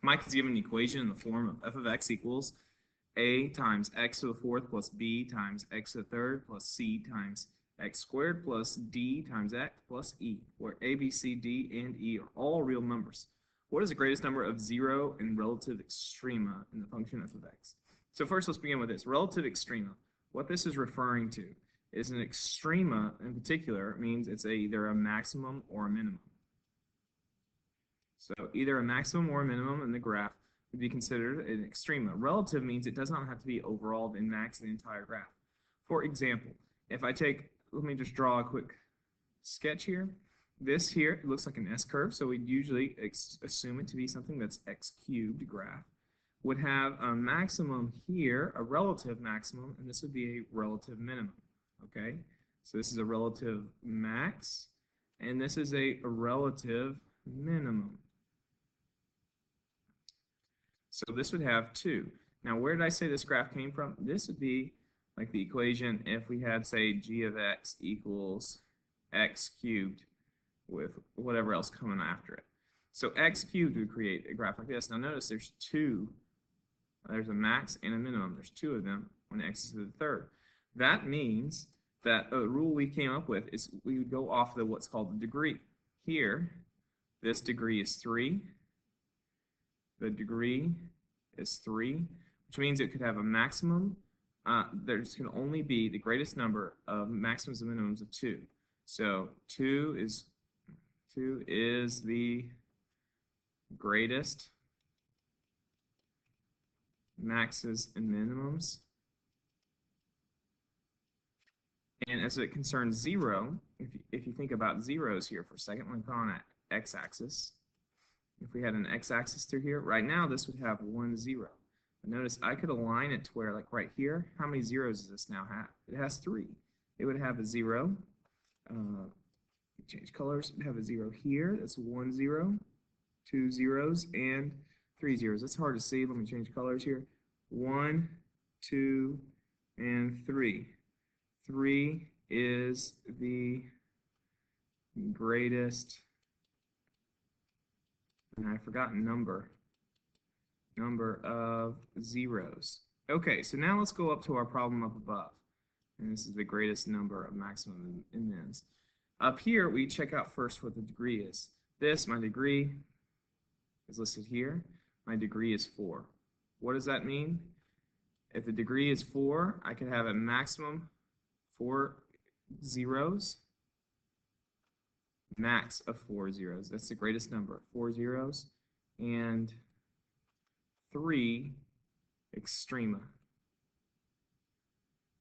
Mike has given an equation in the form of f of x equals a times x to the fourth plus b times x to the third plus c times x squared plus d times x plus e, where a, b, c, d, and e are all real numbers. What is the greatest number of 0 and relative extrema in the function f of x? So first, let's begin with this. Relative extrema. What this is referring to is an extrema in particular means it's either a maximum or a minimum. So either a maximum or a minimum in the graph would be considered an extrema. Relative means it does not have to be overall and max the entire graph. For example, if I take, let me just draw a quick sketch here. This here looks like an S-curve, so we'd usually assume it to be something that's x cubed graph. Would have a maximum here, a relative maximum, and this would be a relative minimum, okay? So this is a relative max, and this is a relative minimum. So this would have 2. Now, where did I say this graph came from? This would be like the equation if we had, say, g of x equals x cubed with whatever else coming after it. So x cubed would create a graph like this. Now notice there's 2. There's a max and a minimum. There's 2 of them when x is to the third. That means that a rule we came up with is we would go off of what's called the degree. Here, this degree is 3. The degree is 3, which means it could have a maximum. There's can only be the greatest number of maximums and minimums of 2. So 2 is the greatest maxes and minimums. And as it concerns 0, if you think about zeros here for a second, let me put on an x-axis. If we had an x-axis through here, right now this would have 1 0. But notice I could align it to where, like right here, how many zeros does this now have? It has 3. It would have a 0. Change colors. It would have a 0 here. That's 1 0, 2 zeros, and 3 zeros. That's hard to see. Let me change colors here. 1, 2, and 3. 3 is the greatest, and I forgot number of zeros. Okay, so now let's go up to our problem up above. And this is the greatest number of maximum and mins. Up here, we check out first what the degree is. My degree, is listed here. My degree is 4. What does that mean? If the degree is 4, I could have a maximum 4 zeros, max of 4 zeros. That's the greatest number, 4 zeros, and 3 extrema,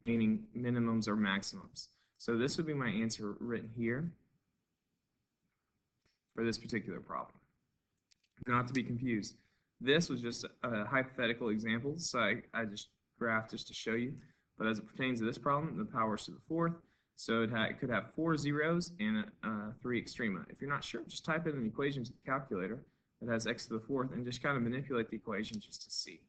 meaning minimums or maximums. So this would be my answer written here for this particular problem. Not to be confused. This was just a hypothetical example, so I just graphed just to show you. But as it pertains to this problem, the power is to the 4th, so it could have 4 zeros and 3 extrema. If you're not sure, just type in an equation to the calculator that has x to the 4th and just kind of manipulate the equation just to see.